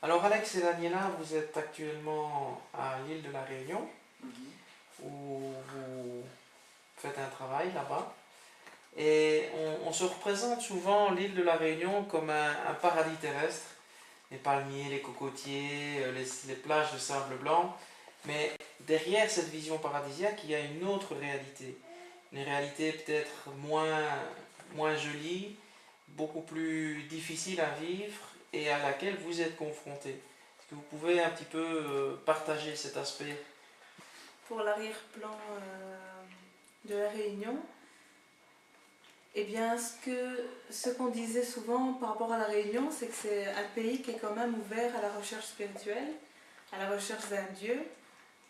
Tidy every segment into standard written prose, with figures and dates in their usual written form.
Alors Alex et Daniela, vous êtes actuellement à l'île de la Réunion, Mhm. où vous faites un travail là-bas. Et on se représente souvent l'île de la Réunion comme un paradis terrestre. Les palmiers, les cocotiers, les plages de sable blanc. Mais derrière cette vision paradisiaque, il y a une autre réalité. Une réalité peut-être moins jolie, beaucoup plus difficile à vivre et à laquelle vous êtes confronté. Est-ce que vous pouvez un petit peu partager cet aspect? Pour l'arrière-plan de la Réunion, eh bien, ce qu'on disait souvent par rapport à la Réunion, c'est que c'est un pays qui est quand même ouvert à la recherche spirituelle, à la recherche d'un Dieu,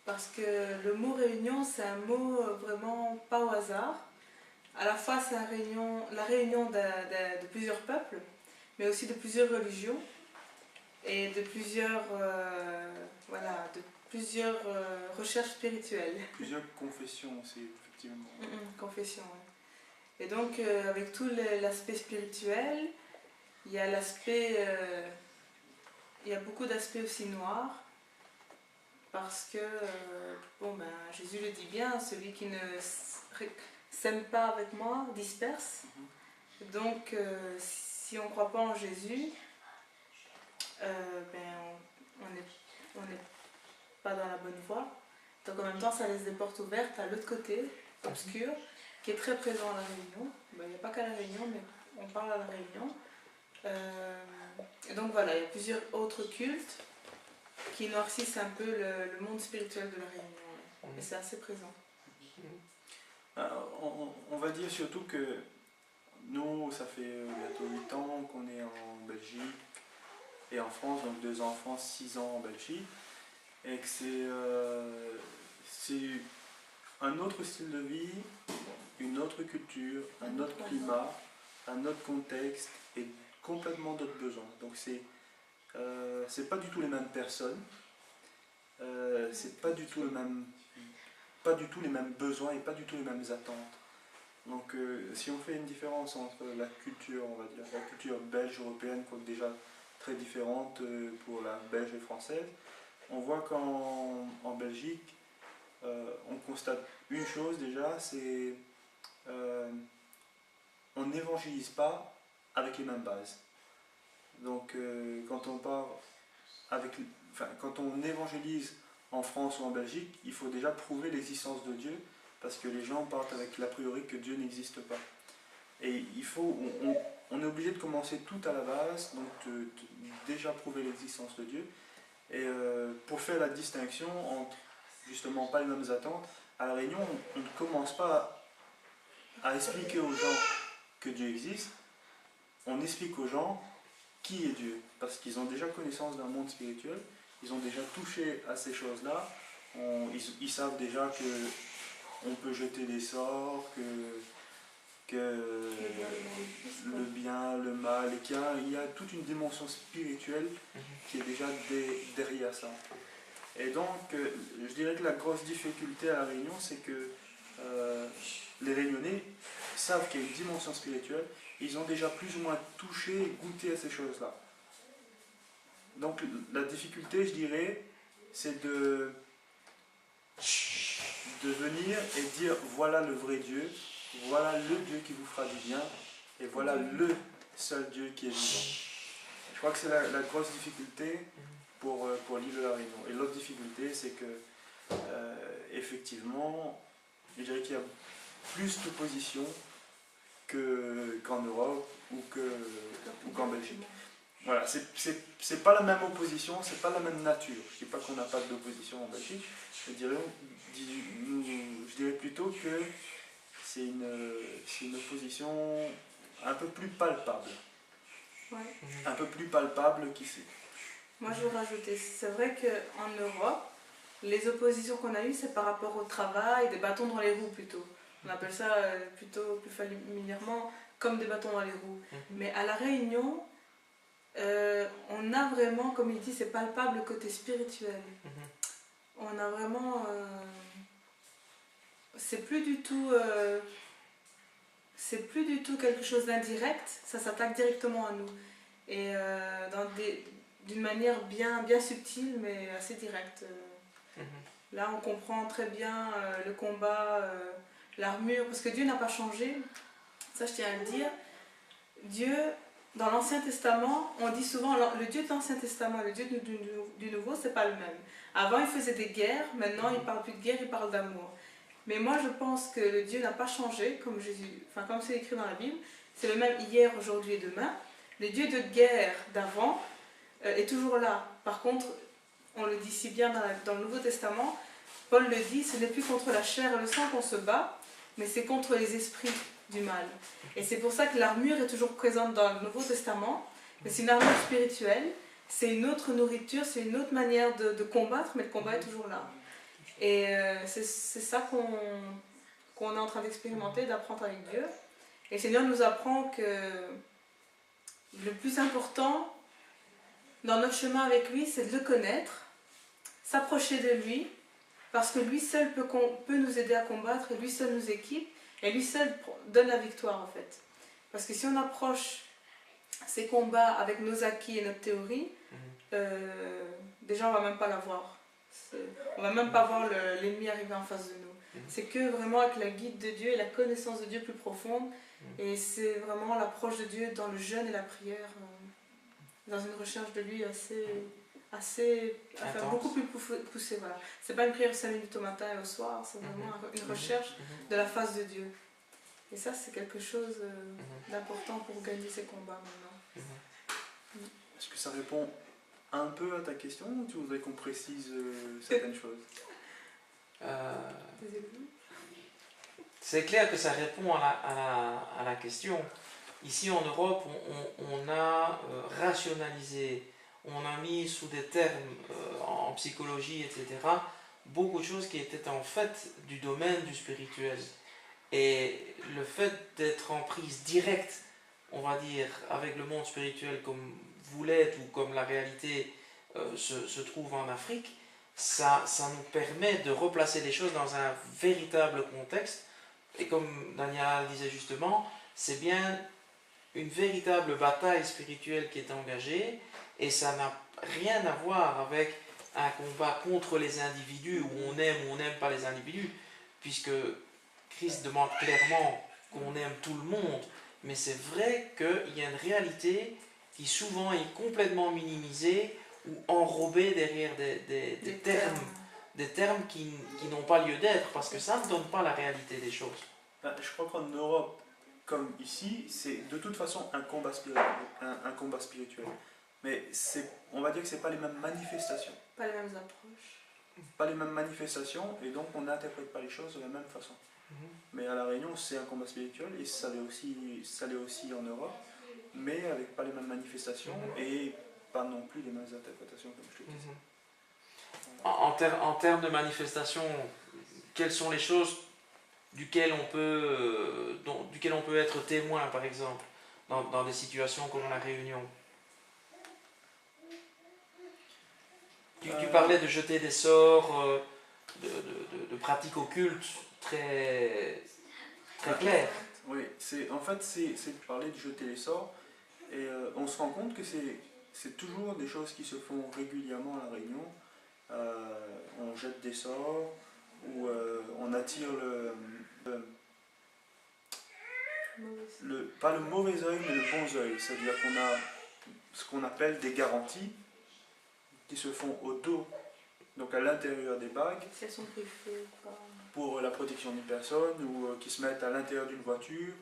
parce que le mot Réunion, c'est un mot vraiment pas au hasard. À la fois, c'est la réunion de plusieurs peuples, mais aussi de plusieurs religions et de plusieurs recherches spirituelles. Plusieurs confessions aussi, effectivement. Confession, ouais. Et donc, avec tout l'aspect spirituel, il y a il y a beaucoup d'aspects aussi noirs, parce que, Jésus le dit bien, celui qui ne s'aime pas avec moi disperse. Donc, si on ne croit pas en Jésus, on n'est pas dans la bonne voie. Donc en même temps, ça laisse des portes ouvertes à l'autre côté, obscur, qui est très présent à La Réunion. Il n'y a pas qu'à La Réunion, mais on parle à La Réunion. Et donc voilà, il y a plusieurs autres cultes qui noircissent un peu le monde spirituel de La Réunion. Et c'est assez présent. Alors, on va dire surtout que nous, ça fait bientôt 8 ans qu'on est en Belgique et en France, donc 2 ans en France, 6 ans en Belgique, et que c'est un autre style de vie, une autre culture, un autre climat, un autre contexte et complètement d'autres besoins. Donc c'est pas du tout les mêmes personnes, c'est pas du tout les mêmes besoins et pas du tout les mêmes attentes. Donc si on fait une différence entre la culture, on va dire, la culture belge européenne, qui est déjà très différente pour la belge et française, on voit qu'en Belgique, on constate une chose déjà, c'est on n'évangélise pas avec les mêmes bases. Donc quand on évangélise en France ou en Belgique, il faut déjà prouver l'existence de Dieu, parce que les gens partent avec l'a priori que Dieu n'existe pas. Et on est obligé de commencer tout à la base, donc déjà prouver l'existence de Dieu. Et pour faire la distinction entre justement pas les mêmes attentes, à La Réunion, on ne commence pas à expliquer aux gens que Dieu existe, on explique aux gens qui est Dieu, parce qu'ils ont déjà connaissance d'un monde spirituel, ils ont déjà touché à ces choses-là, ils savent déjà que on peut jeter des sorts, que le bien, le mal, et qu'il y a toute une dimension spirituelle qui est déjà derrière ça. Et donc, je dirais que la grosse difficulté à La Réunion, c'est que les Réunionnais savent qu'il y a une dimension spirituelle, ils ont déjà plus ou moins touché et goûté à ces choses-là. Donc, la difficulté, je dirais, c'est de venir et dire voilà le vrai Dieu, voilà le Dieu qui vous fera du bien, et voilà le seul Dieu qui est vivant. Je crois que c'est la grosse difficulté pour l'île de la Réunion. Et l'autre difficulté, c'est que effectivement, je dirais qu'il y a plus d'opposition qu'en Europe ou qu'en Belgique. Voilà, c'est pas la même opposition, c'est pas la même nature. Je ne dis pas qu'on n'a pas d'opposition en Belgique, je dirais plutôt que c'est une opposition un peu plus palpable. Ouais. Un peu plus palpable qu'ici. Moi, je veux rajouter, c'est vrai qu'en Europe, les oppositions qu'on a eues, c'est par rapport au travail, des bâtons dans les roues plutôt. On appelle ça plutôt plus familièrement comme des bâtons dans les roues. Mais à La Réunion, on a vraiment, comme il dit, c'est palpable le côté spirituel. On a vraiment... c'est plus du tout quelque chose d'indirect, ça s'attaque directement à nous. Et d'une manière bien subtile, mais assez directe. Là, on comprend très bien le combat, l'armure, parce que Dieu n'a pas changé. Ça, je tiens à le dire. Dieu, dans l'Ancien Testament, on dit souvent, le Dieu de l'Ancien Testament et le Dieu du Nouveau, c'est pas le même. Avant, il faisait des guerres, maintenant, il parle plus de guerre, il parle d'amour. Mais moi, je pense que le Dieu n'a pas changé, comme c'est écrit dans la Bible. C'est le même hier, aujourd'hui et demain. Le Dieu de guerre d'avant est toujours là. Par contre, on le dit si bien dans le Nouveau Testament, Paul le dit, ce n'est plus contre la chair et le sang qu'on se bat, mais c'est contre les esprits du mal. Et c'est pour ça que l'armure est toujours présente dans le Nouveau Testament, mais c'est une armure spirituelle, c'est une autre nourriture, c'est une autre manière de combattre, mais le combat est toujours là. Et c'est ça qu'on est en train d'expérimenter, d'apprendre avec Dieu. Et le Seigneur nous apprend que le plus important dans notre chemin avec lui, c'est de le connaître, s'approcher de lui, parce que lui seul peut nous aider à combattre, et lui seul nous équipe, et lui seul donne la victoire en fait. Parce que si on approche ces combats avec nos acquis et notre théorie, déjà on va même pas la voir. On va même pas voir l'ennemi arriver en face de nous. C'est que vraiment avec la guide de Dieu et la connaissance de Dieu plus profonde, et c'est vraiment l'approche de Dieu dans le jeûne et la prière, dans une recherche de lui enfin, beaucoup plus poussée. Voilà. C'est pas une prière 5 minutes au matin et au soir, c'est vraiment une recherche de la face de Dieu. Et ça, c'est quelque chose d'important pour gagner ces combats maintenant. Est-ce que ça répond un peu à ta question ou tu voudrais qu'on précise certaines choses? C'est clair que ça répond à la question. Ici en Europe, on a rationalisé, on a mis sous des termes en psychologie, etc., beaucoup de choses qui étaient en fait du domaine du spirituel. Et le fait d'être en prise directe, on va dire, avec le monde spirituel comme vous l'êtes ou comme la réalité se trouve en Afrique, ça nous permet de replacer les choses dans un véritable contexte. Et comme Daniela disait justement, c'est bien une véritable bataille spirituelle qui est engagée, et ça n'a rien à voir avec un combat contre les individus où on aime ou on n'aime pas les individus, puisque Christ demande clairement qu'on aime tout le monde, mais c'est vrai qu'il y a une réalité qui souvent est complètement minimisée ou enrobée derrière des termes qui n'ont pas lieu d'être, parce que ça ne donne pas la réalité des choses. Je crois qu'en Europe, comme ici, c'est de toute façon un combat spirituel. Mais on va dire que ce n'est pas les mêmes manifestations. Pas les mêmes approches. Pas les mêmes manifestations, et donc on n'interprète pas les choses de la même façon. Mais à La Réunion, c'est un combat spirituel, et ça l'est aussi en Europe, mais avec pas les mêmes manifestations, et pas non plus les mêmes interprétations, comme je te disais. En termes de manifestation, quelles sont les choses duquel on peut être témoin, par exemple, dans des situations comme la Réunion. Tu parlais de jeter des sorts, de pratiques occultes très claires. Oui, en fait, c'est de parler de jeter les sorts, et on se rend compte que c'est toujours des choses qui se font régulièrement à La Réunion. On jette des sorts, ou on attire pas le mauvais œil, mais le bon œil. C'est-à-dire qu'on a ce qu'on appelle des garanties qui se font au dos, donc à l'intérieur des bagues, Si elles sont griffées, pour la protection d'une personne, ou qui se mettent à l'intérieur d'une voiture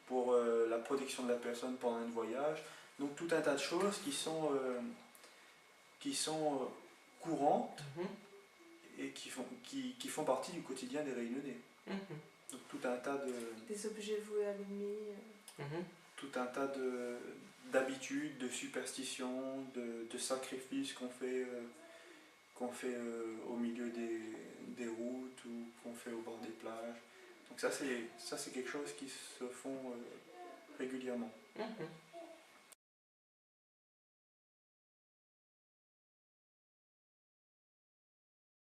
pour la protection de la personne pendant un voyage. Donc tout un tas de choses qui sont courantes et qui font partie du quotidien des Réunionnais. Donc tout un tas des objets voués à l'ennemi. Tout un tas d'habitudes, de superstitions, de sacrifices qu'on fait au milieu des routes, ou qu'on fait au bord des plages. Donc ça c'est quelque chose qui se font régulièrement.